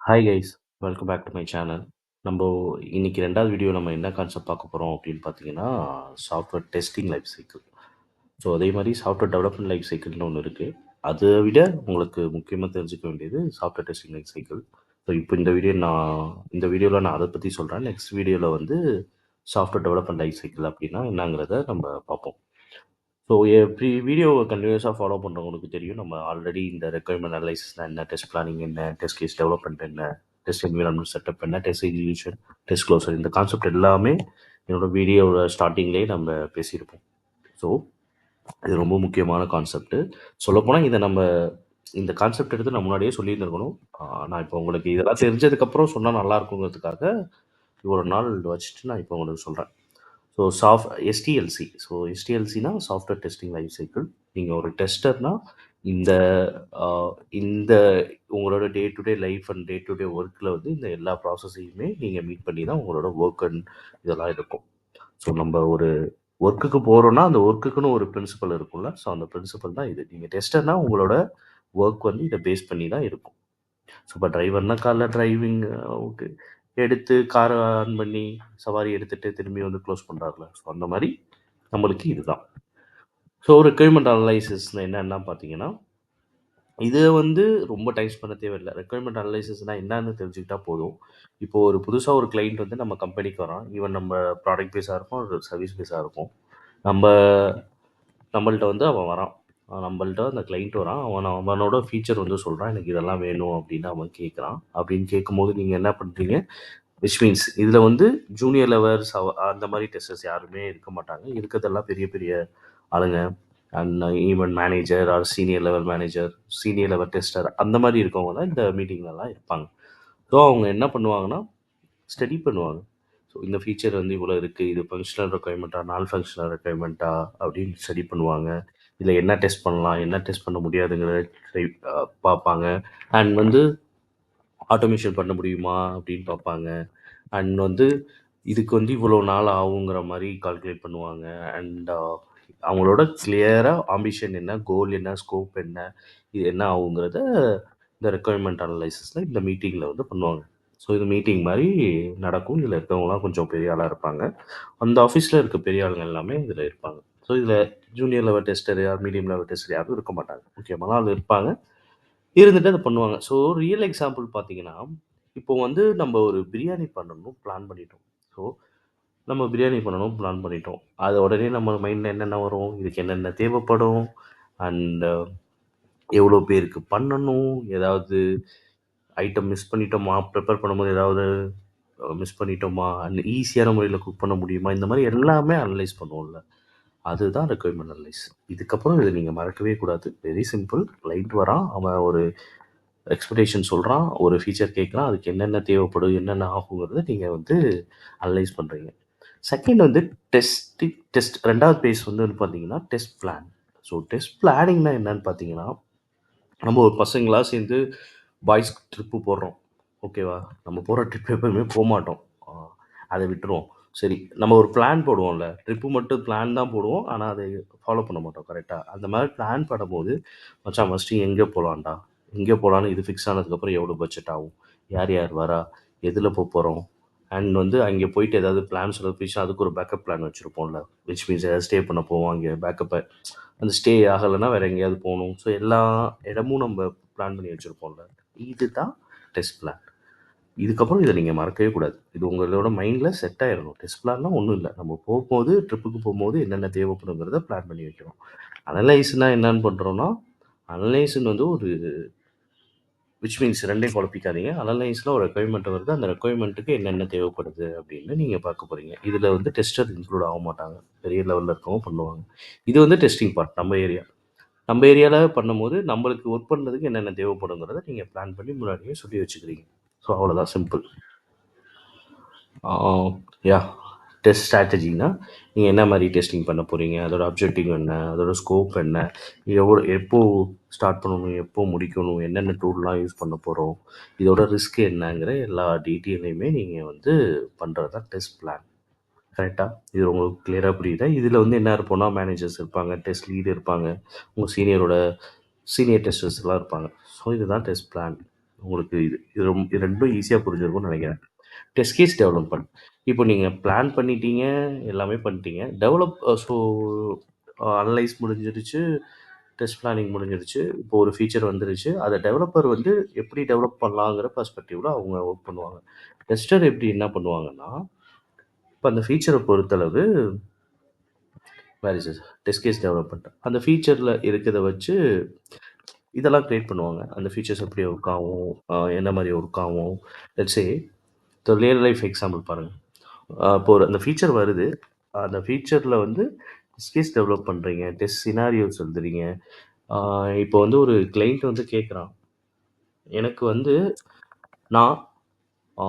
Hi guys, welcome back to my channel. நம்ம இன்னைக்கு ரெண்டாவது வீடியோ நம்ம என்ன கான்செப்ட் பார்க்க போகிறோம் அப்படின்னு பார்த்தீங்கன்னா, software testing life cycle. So அதே மாதிரி சாஃப்ட்வேர் டெவலப்மெண்ட் லைஃப் சைக்கிள்னு ஒன்று இருக்குது. அதை விட உங்களுக்கு முக்கியமாக தெரிஞ்சுக்க வேண்டியது software testing life cycle. So இப்போ இந்த வீடியோவில் நான் அதை பற்றி சொல்கிறேன். நெக்ஸ்ட் வீடியோவில் வந்து சாஃப்ட்வேர் டெவலப்மெண்ட் லைஃப் சைக்கிள் அப்படின்னா என்னங்கிறத நம்ம பார்ப்போம். ஸோ வீடியோவை கண்டினியூஸாக ஃபாலோ பண்ணுறவங்களுக்கு தெரியும். நம்ம ஆல்ரெடி இந்த ரெக்குயர்மெண்ட் அனலைசிஸ்னா என்ன, டெஸ்ட் பிளானிங் என்ன, டெஸ்ட் கேஸ் டெவலப்மெண்ட் என்ன, டெஸ்ட் என்விரான்மெண்ட் செட்டப் என்ன, டெஸ்ட் எக்ஸிக்யூஷன், டெஸ்ட் க்ளோசர், இந்த கான்செப்ட் எல்லாமே என்னோட வீடியோவோட ஸ்டார்டிங்லேயே நம்ம பேசியிருப்போம். ஸோ இது ரொம்ப முக்கியமான கான்செப்ட். சொல்லப்போனால் இந்த கான்செப்ட் எடுத்து நான் முன்னாடியே சொல்லியிருந்துருக்கணும். நான் இப்போ உங்களுக்கு இதெல்லாம் தெரிஞ்சதுக்கப்புறம் சொன்னால் நல்லா இருக்குங்கிறதுக்காக இவ்வளோ நாள் வச்சுட்டு நான் இப்போ உங்களுக்கு சொல்கிறேன். So SDLC. ஸோ எஸ்டிஎல்சினா சாஃப்ட்வேர் டெஸ்டிங் லைஃப் சைக்கிள். நீங்கள் ஒரு டெஸ்டர்னா இந்த இந்த உங்களோட day to day life and day to day ஒர்க்கில் வந்து இந்த எல்லா ப்ராசஸையுமே நீங்கள் மீட் பண்ணி தான் உங்களோட ஒர்க் அண்ட் இதெல்லாம் இருக்கும். ஸோ நம்ம ஒரு ஒர்க்குக்கு போகிறோன்னா அந்த ஒர்க்குக்குன்னு ஒரு பிரின்சிபல் இருக்கும்ல. ஸோ அந்த பிரின்சிபல் தான் இது. நீங்கள் டெஸ்டர்னா உங்களோட ஒர்க் வந்து இதை பேஸ் பண்ணி தான் இருக்கும். ஸோ இப்போ டிரைவர்னா காலைல டிரைவிங் ஓகே எடுத்து காரை ஆன் பண்ணி சவாரி எடுத்துகிட்டு திரும்பி வந்து க்ளோஸ் பண்ணுறாருல. ஸோ அந்த மாதிரி நம்மளுக்கு இதுதான். ஸோ ரெக்குயர்மெண்ட் அனலைசிஸ்னு என்னென்னா பார்த்தீங்கன்னா, இதை வந்து ரொம்ப டைம் பண்ண தேவையில்லை. ரெக்குயர்மெண்ட் அனலைசிஸ்னால் என்னன்னு தெரிஞ்சுக்கிட்டா போதும். இப்போது ஒரு புதுசாக ஒரு கிளைண்ட் வந்து நம்ம கம்பெனிக்கு வரான். ஈவன் நம்ம ப்ராடக்ட் பேஸாக இருக்கும், ஒரு சர்வீஸ் பேஸாக இருக்கும். நம்மள்ட்ட வந்து அவன் வரான். நம்மள்ட்ட அந்த கிளைண்ட் வரான். அவனோட ஃபீச்சர் வந்து சொல்கிறான், எனக்கு இதெல்லாம் வேணும் அப்படின்னு அவன் கேட்குறான். அப்படின்னு கேட்கும்போது நீங்கள் என்ன பண்ணுறீங்க, விச் மீன்ஸ் இதில் வந்து ஜூனியர் லெவல்ஸ் அந்த மாதிரி டெஸ்டர்ஸ் யாருமே இருக்க மாட்டாங்க. இருக்கிறதெல்லாம் பெரிய பெரிய ஆளுங்க and even manager R senior level manager, senior level tester அந்த மாதிரி இருக்கவங்க தான் இந்த மீட்டிங்லலாம் இருப்பாங்க. ஸோ அவங்க என்ன பண்ணுவாங்கன்னா, ஸ்டடி பண்ணுவாங்க. ஸோ இந்த ஃபீச்சர் வந்து இவ்வளோ இருக்குது, இது ஃபங்க்ஷனல் ரெக்குயர்மெண்ட்டா, நான் ஃபங்க்ஷனல் ரெக்குயர்மெண்ட்டா அப்படின்னு ஸ்டடி பண்ணுவாங்க. இதில் என்ன டெஸ்ட் பண்ணலாம், என்ன டெஸ்ட் பண்ண முடியாதுங்கிறத பார்ப்பாங்க. அண்ட் வந்து ஆட்டோமேஷன் பண்ண முடியுமா அப்படின்னு பார்ப்பாங்க. அண்ட் வந்து இதுக்கு வந்து இவ்வளோ நாள் ஆகுங்கிற மாதிரி கால்குலேட் பண்ணுவாங்க. அண்ட் அவங்களோட கிளியராக ஆம்பிஷன் என்ன, கோல் என்ன, ஸ்கோப் என்ன, இது என்ன ஆகுங்கிறத இந்த ரெக்குயர்மெண்ட் அனலைசிஸில் இந்த மீட்டிங்கில் வந்து பண்ணுவாங்க. ஸோ இது மீட்டிங் மாதிரி நடக்கும். இதில் இருக்கவங்களாம் கொஞ்சம் பெரிய ஆளாக இருப்பாங்க. அந்த ஆஃபீஸில் இருக்க பெரிய ஆளுங்க எல்லாமே இதில் இருப்பாங்க. ஸோ இதில் ஜூனியர் லெவல் டெஸ்டர் யார், மீடியம் லெவல் டெஸ்டர் யாரும் இருக்க மாட்டாங்க. முக்கியமான ஆள் இருப்பாங்க, இருந்துட்டு அதை பண்ணுவாங்க. ஸோ ரியல் எக்ஸாம்பிள் பார்த்தீங்கன்னா, இப்போ வந்து நம்ம ஒரு பிரியாணி பண்ணணும் பிளான் பண்ணிட்டோம். ஸோ நம்ம பிரியாணி பண்ணணும் பிளான் பண்ணிட்டோம். அது உடனே நம்ம மைண்டில் என்னென்ன வரும், இதுக்கு என்னென்ன தேவைப்படும், அண்ட் எவ்வளோ பேருக்கு பண்ணணும், ஏதாவது ஐட்டம் மிஸ் பண்ணிட்டோமா, ப்ரிப்பேர் பண்ணும்போது ஏதாவது மிஸ் பண்ணிட்டோமா, அண்ட் ஈஸியான முறையில் குக் பண்ண முடியுமா, இந்த மாதிரி எல்லாமே அனலைஸ் பண்ணுவோம்ல. அதுதான் ரெக்குயர்மெண்ட் அனலைஸ். இதுக்கப்புறம் இதை நீங்கள் மறக்கவே கூடாது. Very simple. கிளைண்ட் வரான், அவன் ஒரு எக்ஸ்பெக்டேஷன் சொல்கிறான், ஒரு ஃபீச்சர் கேட்குறான், அதுக்கு என்னென்ன தேவைப்படும், என்னென்ன ஆகுங்கிறத நீங்கள் வந்து அனலைஸ் பண்ணுறீங்க. செகண்ட் வந்து டெஸ்ட் 2வது பேஸ் வந்து பார்த்தீங்கன்னா டெஸ்ட் பிளான். ஸோ டெஸ்ட் பிளானிங்னா என்னன்னு பார்த்தீங்கன்னா, நம்ம ஒரு பசங்களா சேர்ந்து பாய்ஸ் ட்ரிப்பு போடுறோம். ஓகேவா? நம்ம போகிற ட்ரிப் எப்பவுமே போமாட்டோம். அதை விட்டுருவோம். சரி, நம்ம ஒரு பிளான் போடுவோம்ல. ட்ரிப்பு மட்டும் பிளான் தான் போடுவோம். ஆனால் அதை ஃபாலோ பண்ண மாட்டோம் கரெக்டாக. அந்த மாதிரி பிளான் பண்ணும்போது, மச்சான் ஃபஸ்ட்டு எங்கே போகலான்டா, எங்கே போகலான்னு இது ஃபிக்ஸ் ஆனதுக்கப்புறம் எவ்வளோ பட்ஜெட் ஆகும், யார் யார் வரா, எதில் போகிறோம், அண்ட் வந்து அங்கே போயிட்டு ஏதாவது பிளான் சொதப்பிச்சுன்னா அதுக்கு ஒரு பேக்கப் பிளான் வச்சுருப்போம்ல. விச் மீன்ஸ் ஏதாவது ஸ்டே பண்ண போவோம், அங்கே பேக்கப்பை அந்த ஸ்டே ஆகலைன்னா வேறு எங்கேயாவது போகணும். ஸோ எல்லா இடமும் நம்ம பிளான் பண்ணி வச்சுருப்போம்ல. இதுதான் டெஸ்ட் பிளான். இதுக்கப்புறம் இதை நீங்கள் மறக்கவே கூடாது. இது உங்களோட மைண்டில் செட் ஆயிடணும். டெஸ்ட் பிளான்லாம் ஒன்றும் இல்லை. நம்ம போகும்போது ட்ரிப்புக்கு போகும்போது என்னென்ன தேவைப்படுங்கிறத பிளான் பண்ணி வைக்கிறோம். அனலைஸ்னால் என்னன்னு பண்ணுறோன்னா, அனலைஸ்ன்னு வந்து ஒரு விச் மீன்ஸ் ரெண்டையும் குழப்பிக்காதீங்க. அனலைஸில் ஒரு ரெக்குயர்மெண்ட் வருது, அந்த ரெக்குயர்மெண்ட்டுக்கு என்னென்ன தேவைப்படுது அப்படின்னு நீங்கள் பார்க்க போகிறீங்க. இதில் வந்து டெஸ்டர் இன்க்ளூட் ஆக மாட்டாங்க. பெரிய லெவலில் இருக்கவங்க பண்ணுவாங்க. இது வந்து டெஸ்டிங் பார்ட். நம்ம ஏரியாவில் பண்ணும்போது நம்மளுக்கு ஒர்க் பண்ணுறதுக்கு என்னென்ன தேவைப்படுங்கிறத நீங்கள் பிளான் பண்ணி முன்னாடியே சொல்லி வச்சுக்கிறீங்க. ஸோ அவ்வளோதான், சிம்பிள். யா டெஸ்ட் ஸ்ட்ராட்டஜினா நீங்கள் என்ன மாதிரி டெஸ்டிங் பண்ண போகிறீங்க, அதோட அப்ஜெக்டிவ் என்ன, அதோட ஸ்கோப் என்ன, எப்போ ஸ்டார்ட் பண்ணணும், எப்போ முடிக்கணும், என்னென்ன டூல்லாம் யூஸ் பண்ண போகிறோம், இதோட ரிஸ்க் என்னங்கிற எல்லா டீட்டெயிலையுமே நீங்கள் வந்து பண்ணுறது தான் டெஸ்ட் பிளான். கரெக்டாக? இது உங்களுக்கு கிளியராக புரியுதா? இதில் வந்து என்ன இருப்போம்னா, மேனேஜர்ஸ் இருப்பாங்க, டெஸ்ட் லீடு இருப்பாங்க, உங்கள் சீனியர் டெஸ்டர்ஸ்லாம் இருப்பாங்க. ஸோ இதுதான் டெஸ்ட் பிளான். உங்களுக்கு இது 2ம் ஈஸியா புரிஞ்சிருக்கும்னு நெனைக்கிறேன். Test case development. இப்போ நீங்க பிளான் பண்ணிட்டீங்க, எல்லாமே பண்ணிட்டீங்க. டெவலப் ஸோ அனலைஸ் முடிஞ்சிருச்சு, டெஸ்ட் பிளானிங் முடிஞ்சிருச்சு. இப்போ ஒரு ஃபீச்சர் வந்துருச்சு. அத டெவலப்பர் வந்து எப்படி டெவலப் பண்ணலாங்கிற பெர்ஸ்பெக்டிவ்ல அவங்க வொர்க் பண்ணுவாங்க. டெஸ்டர் எப்படி என்ன பண்ணுவாங்கன்னா, இப்ப அந்த ஃபீச்சர பொறுத்தளவு where is this test case development. அந்த ஃபீச்சர்ல இருக்கிறத வச்சு இதெல்லாம் கிரியேட் பண்ணுவாங்க. அந்த ஃபீச்சர்ஸ் எப்படி ஒர்க் ஆகும், என்ன மாரி ஒர்க் ஆகும். Let's say real life example பாருங்க. இப்போ அந்த ஃபீச்சர் வருது. அந்த ஃபீச்சர்ல வந்து டெஸ்ட் கேஸ் டெவலப் பண்றீங்க. டெஸ்ட் சினாரியோஸ் எழுதுறீங்க. ஆ இப்போ வந்து ஒரு கிளையண்ட் வந்து கேட்குறான். எனக்கு வந்து நான் ஆ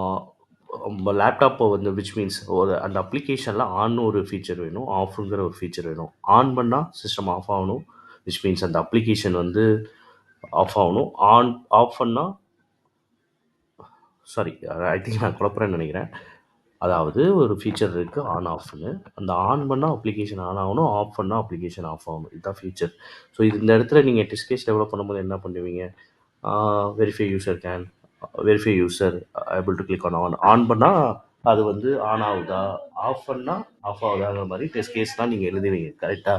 லேப்டாப்ப வந்து விச் மீன்ஸ் அந்த அப்ளிகேஷன்ல ஆன்னு ஒரு ஃபீச்சர் வேணும். ஆஃப்ங்கிற ஒரு ஃபீச்சர் வேணும். ஆன் பண்ணா சிஸ்டம் ஆஃப் ஆகணும். விச் மீன்ஸ் அந்த அப்ளிகேஷன் வந்து ஆஃப் ஆகணும். ஆஃப் பண்ணா சாரி ஐ திங்க் நான் குழப்புறேன்னு நினைக்கிறேன். அதாவது ஒரு ஃபீச்சர் இருக்கு ஆன் ஆஃப்னு. அந்த ஆன் பண்ணா அப்ளிகேஷன் ஆன் ஆகணும். ஆஃப் பண்ணா அப்ளிகேஷன் ஆஃப் ஆகணும். இதுதான் ஃபீச்சர். ஸோ இந்த இடத்துல நீங்க டெஸ்ட் கேஸ் டெவலப் பண்ணும்போது என்ன பண்ணுவீங்க? Verify user can verify user able to click on on. On பண்ணா அது வந்து ஆன் ஆகுதா? ஆஃப் பண்ணா ஆஃப் ஆகுதாங்கிற மாரி டெஸ்ட் கேஸ்லாம் நீங்க எழுதுவீங்க. கரெக்ட்டா?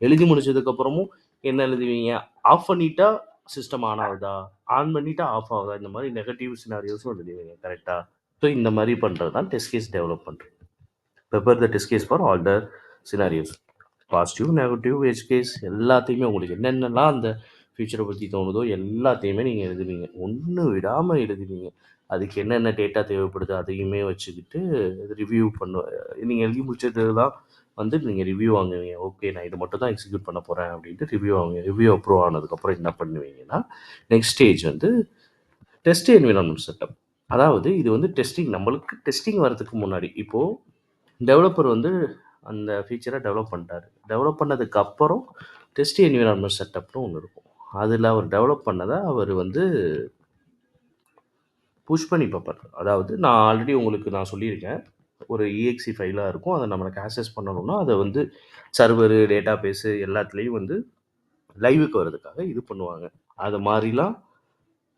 எழுதி முடிச்சதுக்கப்புறமும் என்ன எழுதுவீங்க? ஆஃப் பண்ணிட்டா சிஸ்டம் ஆன் ஆகுதா? ஆன் பண்ணிட்டா ஆஃப் ஆகுதா? இந்த மாரி நெகட்டிவ் சினாரியோஸும் எழுதுவீங்க. கரெக்ட்டா? ஸோ இந்த மாரி பண்றது தான் test case development. Prepare the test case for all the scenarios. Positive, negative, edge case எல்லாத்தையுமே உங்களுக்கு என்னென்னலாம் அந்த ஃபியூச்சரை பற்றி தோணுதோ எல்லாத்தையுமே நீங்கள் எழுதுவீங்க. ஒன்று விடாமல் எழுதுவீங்க. அதுக்கு என்னென்ன டேட்டா தேவைப்படுது அதையுமே வச்சுக்கிட்டு ரிவ்யூ நீங்கள் எழுதி முடிச்சதுலாம் வந்து நீங்கள் ரிவ்யூ வாங்குவீங்க. ஓகே நான் இதை மட்டும் தான் எக்ஸிக்யூட் பண்ண போகிறேன் அப்படின்ட்டு ரிவ்யூ வாங்குவீங்க. ரிவ்யூ அப்ரூவ் ஆனதுக்கப்புறம் என்ன பண்ணுவீங்கன்னா நெக்ஸ்ட் ஸ்டேஜ் வந்து டெஸ்ட் என்விரான்மெண்ட் செட்டப். அதாவது இது வந்து டெஸ்டிங் நம்மளுக்கு டெஸ்டிங் வரதுக்கு முன்னாடி இப்போது டெவலப்பர் வந்து அந்த ஃபீச்சரை டெவலப் பண்ணிட்டாரு. டெவலப் பண்ணதுக்கு அப்புறம் டெஸ்ட் என்விரான்மெண்ட் செட்டப்னு ஒன்று இருக்கும். அதில் அவர் டெவலப் பண்ணதை அவர் வந்து புஷ் பண்ணி பார்ப்பார். அதாவது நான் ஆல்ரெடி உங்களுக்கு நான் சொல்லியிருக்கேன். ஒரு EXE ஃபைலாக இருக்கும். அதை நம்மளுக்கு ஆக்சஸ் பண்ணணும்னா அதை வந்து சர்வரு, டேட்டா பேஸு எல்லாத்துலேயும் வந்து லைவுக்கு வர்றதுக்காக இது பண்ணுவாங்க. அது மாதிரிலாம்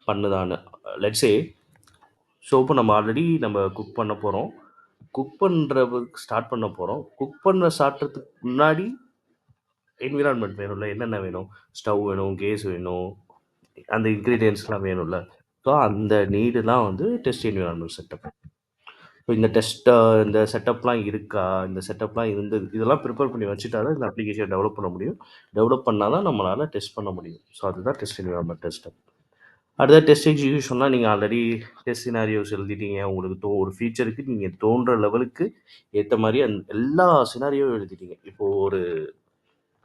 பண்ணுதான்னு லெட்ஸே ஸோ இப்போ நம்ம குக் பண்ண போகிறோம். குக் பண்ணுறதுக்கு ஸ்டார்ட் பண்ண போகிறோம். குக் பண்ண ஸ்டார்ட்றதுக்கு முன்னாடி என்விரான்மெண்ட் வேணும்ல. என்னென்ன வேணும்? ஸ்டவ் வேணும், கேஸ் வேணும், அந்த இன்க்ரீடியன்ட்ஸ்லாம் வேணும்ல. ஸோ அந்த நீடுலாம் வந்து டெஸ்ட் என்விரான்மெண்ட் செட்டப். ஸோ இந்த செட்டப்லாம் இருக்கா? இந்த செட்டப்லாம் இதெல்லாம் ப்ரிப்பேர் பண்ணி வச்சுட்டா தான் இந்த அப்ளிகேஷன் டெவலப் பண்ண முடியும். டெவலப் பண்ணா தான் நம்மளால டெஸ்ட் பண்ண முடியும். ஸோ அதுதான் டெஸ்ட் என்விரான்மெண்ட் டெஸ்ட். அடுத்த டெஸ்ட் எக்ஸிக்யூஷன்னா நீங்கள் ஆல்ரெடி டெஸ்ட் சினாரியோஸ் எழுதிட்டீங்க. உங்களுக்கு ஒரு ஃபீச்சருக்கு நீங்கள் தோன்ற லெவலுக்கு ஏற்ற மாதிரி எல்லா சினாரியோவும் எழுதிட்டீங்க. இப்போது ஒரு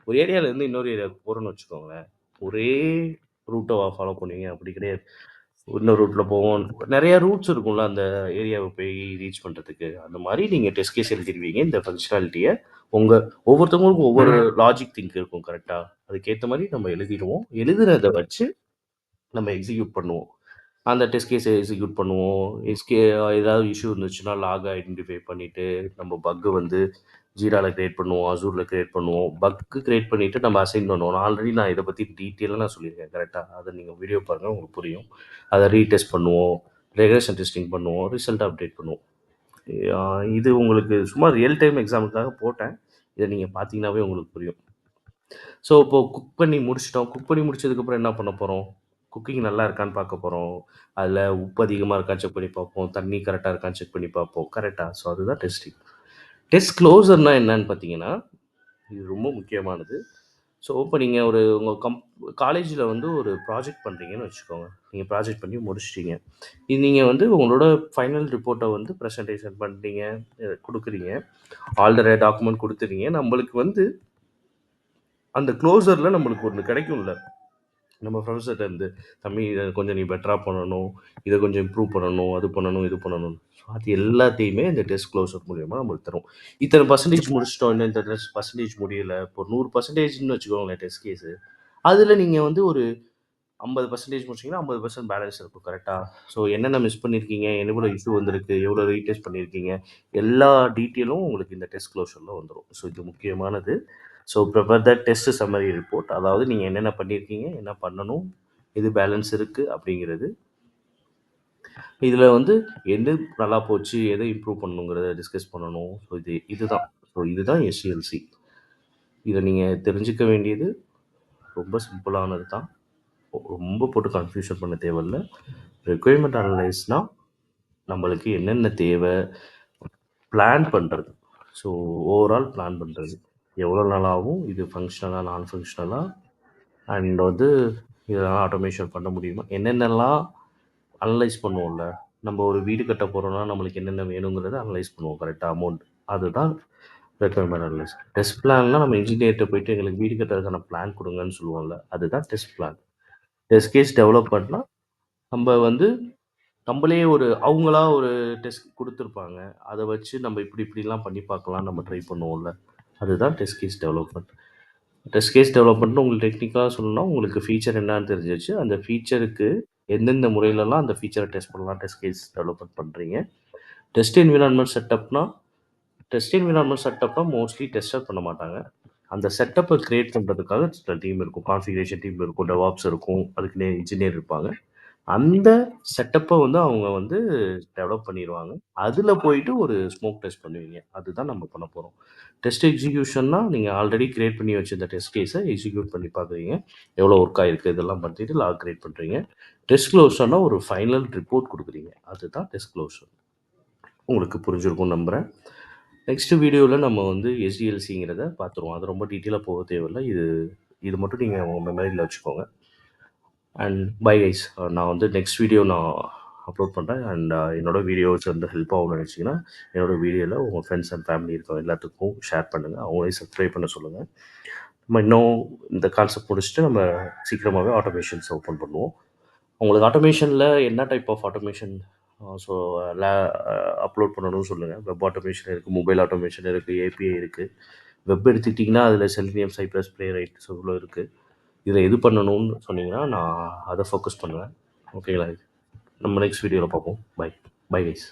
ஏரியாவிலேருந்து இன்னொரு ஏரியாவுக்கு போகிறோன்னு வச்சுக்கோங்களேன். ஒரே ரூட்டை ஃபாலோ பண்ணுவீங்க அப்படி கிடையாது. இன்னொரு ரூட்டில் போவோம். நிறைய ரூட்ஸ் இருக்கும்ல அந்த ஏரியாவை போய் ரீச் பண்ணுறதுக்கு. அந்த மாதிரி நீங்கள் டெஸ்ட் கேஸ் எழுதிடுவீங்க இந்த ஃபங்க்ஷனாலிட்டியை. ஒவ்வொருத்தவங்களுக்கும் ஒவ்வொரு லாஜிக் திங்க் இருக்கும் கரெக்டாக. அதுக்கேற்ற மாதிரி நம்ம எழுதிடுவோம். எழுதுனதை வச்சு நம்ம எக்ஸிக்யூட் பண்ணுவோம். அந்த டெஸ்ட் கேஸை எக்ஸிக்யூட் பண்ணுவோம். ஏதாவது இஷ்யூ இருந்துச்சுன்னா லாக் ஐடென்டிஃபை பண்ணிவிட்டு நம்ம பக்கு வந்து ஜீரால கிரியேட் பண்ணுவோம், அசூரில் கிரியேட் பண்ணுவோம். பக்கு கிரியேட் பண்ணிவிட்டு நம்ம அசைன் பண்ணுவோம். ஆல்ரெடி நான் இதை பற்றி டீட்டெயிலாக நான் சொல்லியிருக்கேன் கரெக்டாக. அதை நீங்கள் வீடியோ பாருங்கள் உங்களுக்கு புரியும். அதை ரீடெஸ்ட் பண்ணுவோம், ரெக்ரெஷன் டெஸ்டிங் பண்ணுவோம், ரிசல்ட் அப்டேட் பண்ணுவோம். இது உங்களுக்கு சும்மா ரியல் டைம் எக்ஸாம்பிளுக்காக போட்டேன். இதை நீங்கள் பார்த்தீங்கன்னாவே உங்களுக்கு புரியும். ஸோ இப்போது குக் பண்ணி முடிச்சிட்டோம். குக் பண்ணி முடிச்சதுக்கப்புறம் என்ன பண்ண போகிறோம்? குக்கிங் நல்லா இருக்கான்னு பார்க்க போகிறோம். அதில் உப்பு அதிகமாக இருக்கான்னு செக் பண்ணி பார்ப்போம். தண்ணி கரெக்டாக இருக்கான்னு செக் பண்ணி பார்ப்போம். கரெக்டாக? ஸோ அதுதான் டெஸ்டிங். டெஸ்ட் க்ளோசர்னா என்னன்னு பார்த்தீங்கன்னா, இது ரொம்ப முக்கியமானது. ஸோ இப்போ நீங்கள் உங்கள் காலேஜில் வந்து ஒரு ப்ராஜெக்ட் பண்ணுறீங்கன்னு வச்சுக்கோங்க. நீங்கள் ப்ராஜெக்ட் பண்ணி முடிச்சிட்டீங்க. இது நீங்கள் வந்து உங்களோட ஃபைனல் ரிப்போர்ட்டை வந்து ப்ரெசன்டேஷன் பண்ணிட்டீங்க, கொடுக்குறீங்க. ஆல் த டாக்குமெண்ட் கொடுத்துறீங்க. நம்மளுக்கு வந்து அந்த க்ளோசரில் நம்மளுக்கு ஒன்று கிடைக்கும்ல. நம்ம ப்ரொஃபஸர்கிட்டேருந்து, "தம்பி இதை கொஞ்சம் நீ பெட்டராக பண்ணணும். இதை கொஞ்சம் இம்ப்ரூவ் பண்ணணும். அது பண்ணணும், இது பண்ணணும்." ஸோ அது எல்லாத்தையுமே இந்த டெஸ்ட் க்ளோசர் மூலியமாக நம்மளுக்கு தரும். இத்தனை பர்சன்டேஜ் முடிச்சிட்டோம், இன்னும் இந்த பர்சன்டேஜ் முடியல. இப்போ 100% வச்சுக்கோங்களேன் டெஸ்ட் கேஸு. அதில் நீங்கள் வந்து ஒரு 50% முடிச்சிங்கன்னா 50% பேலன்ஸ் இருக்கும் கரெக்டாக? ஸோ என்னென்ன மிஸ் பண்ணியிருக்கீங்க, எவ்வளோ இஷ்யூ வந்திருக்கு, எவ்வளோ ரீடெஸ்ட் பண்ணியிருக்கீங்க, எல்லா டீட்டெயிலும் உங்களுக்கு இந்த டெஸ்ட் க்ளோஷரில் வந்துடும். ஸோ இது முக்கியமானது. So prepare the test summary report. அதாவது நீங்கள் என்னென்ன பண்ணியிருக்கீங்க, என்ன பண்ணணும், எது பேலன்ஸ் இருக்குது அப்படிங்கிறது. இதில் வந்து எது நல்லா போச்சு, எதை இம்ப்ரூவ் பண்ணணுங்கிறத டிஸ்கஸ் பண்ணணும். ஸோ இதுதான் எஸ்சிஎல்சி. இதை நீங்கள் தெரிஞ்சுக்க வேண்டியது ரொம்ப சிம்பிளானது தான். ரொம்ப போட்டு கன்ஃபியூஷன் பண்ண தேவையில்ல. ரெக்குயர்மெண்ட் அனலைஸ்னால் நம்மளுக்கு என்னென்ன தேவை, பிளான் பண்ணுறது. ஸோ ஓவரால் பிளான் பண்ணுறது, எவ்வளோ நாளாகும், இது ஃபங்க்ஷனலாக நான் ஃபங்க்ஷனலாக, அண்ட் வந்து இதெல்லாம் ஆட்டோமேஷன் பண்ண முடியுமா, என்னென்னலாம் அனலைஸ் பண்ணுவோம்ல. நம்ம ஒரு வீடு கட்ட போகிறோம்னா நம்மளுக்கு என்னென்ன வேணுங்கிறத அனலைஸ் பண்ணுவோம் கரெக்டாக, அமௌண்ட். அதுதான் ரெக்குயர்மெண்ட் அனலைஸ். டெஸ்ட் பிளான்லாம் நம்ம இன்ஜினியர்கிட்ட போயிட்டு எங்களுக்கு வீடு கட்டுறதுக்கான பிளான் கொடுங்கன்னு சொல்லுவோம்ல, அதுதான் test plan. Test case develop பண்ணால் நம்ம வந்து நம்மளே அவங்களா ஒரு டெஸ்ட் கொடுத்துருப்பாங்க, அதை வச்சு நம்ம இப்படிலாம் பண்ணி பார்க்கலாம் நம்ம ட்ரை பண்ணுவோம்ல, அதுதான் test case development. Test case டெவலப்மெண்ட்னு உங்களுக்கு டெக்னிக்கலாக சொல்லணும்னா உங்களுக்கு ஃபீச்சர் என்னன்னு தெரிஞ்சிச்சு, அந்த ஃபீச்சருக்கு எந்தெந்த முறையிலலாம் அந்த ஃபீச்சரை டெஸ்ட் பண்ணலாம் டெஸ்ட் கேஸ் டெவலப்மெண்ட் பண்ணுறீங்க. டெஸ்ட் என்விரான்மெண்ட் செட்டப்னா மோஸ்ட்லி டெஸ்டர் பண்ண மாட்டாங்க. அந்த செட்டப்பை கிரியேட் பண்ணுறதுக்காக சில டீம் இருக்கும், கான்ஃபிகரேஷன் டீம் இருக்கும், டெவாப்ஸ் இருக்கும், அதுக்குன்னே இன்ஜினியர் இருப்பாங்க. அந்த செட்டப்பை வந்து அவங்க வந்து டெவலப் பண்ணிடுவாங்க. அதில் போயிட்டு ஒரு ஸ்மோக் டெஸ்ட் பண்ணுவீங்க. அதுதான் நம்ம பண்ண போகிறோம். டெஸ்ட் எக்ஸிக்யூஷன்னா நீங்கள் ஆல்ரெடி கிரியேட் பண்ணி வச்சிருந்த டெஸ்ட் கேஸை எக்ஸிக்யூட் பண்ணி பார்க்குறீங்க, எவ்வளோ ஒர்க் ஆகிருக்கு இதெல்லாம் பண்ணிட்டு லாக் கிரியேட் பண்ணுறீங்க. டெஸ்ட் க்ளோஷர்னால் ஒரு ஃபைனல் ரிப்போர்ட் கொடுக்குறீங்க, அதுதான் டெஸ்ட் க்ளோஷர். உங்களுக்கு புரிஞ்சிருக்கும்னு நம்புகிறேன். நெக்ஸ்ட் வீடியோவில் நம்ம வந்து எஸ்டிஎல்சிங்கிறத பார்த்துருவோம். அது ரொம்ப டீட்டெயிலாக போக தேவையில்லை. இது மட்டும் நீங்கள் உங்கள் மெமரியில் வச்சுக்கோங்க. And bye guys. நான் வந்து நெக்ஸ்ட் வீடியோ நான் அப்லோட் பண்ணுறேன். அண்ட் என்னோடய வீடியோஸ் வந்து ஹெல்ப் ஆகும்னு நினச்சிங்கன்னா என்னோடய வீடியோவில் உங்கள் ஃப்ரெண்ட்ஸ் அண்ட் ஃபேமிலி இருக்க எல்லாத்துக்கும் ஷேர் பண்ணுங்கள், அவங்களையும் சப்ஸ்கிரைப் பண்ண சொல்லுங்கள். நம்ம இன்னும் இந்த கான்செப்ட் முடிச்சுட்டு நம்ம சீக்கிரமாகவே ஆட்டோமேஷன்ஸ் ஓப்பன் பண்ணுவோம். உங்களுக்கு ஆட்டோமேஷனில் என்ன type of automation so upload பண்ணணும்னு சொல்லுங்கள். வெப் ஆட்டோமேஷன் இருக்குது, மொபைல் ஆட்டோமேஷன் இருக்குது, ஏபிஐ இருக்குது. வெப் எடுத்துக்கிட்டிங்கன்னா அதில் Selenium, Cypress, Playwright so இவ்வளோ இருக்குது. இதில் எது பண்ணணும்னு சொன்னீங்கன்னா நான் அதை ஃபோக்கஸ் பண்ணுவேன். ஓகேங்களா? நம்ம நெக்ஸ்ட் வீடியோவில் பார்ப்போம். Bye guys.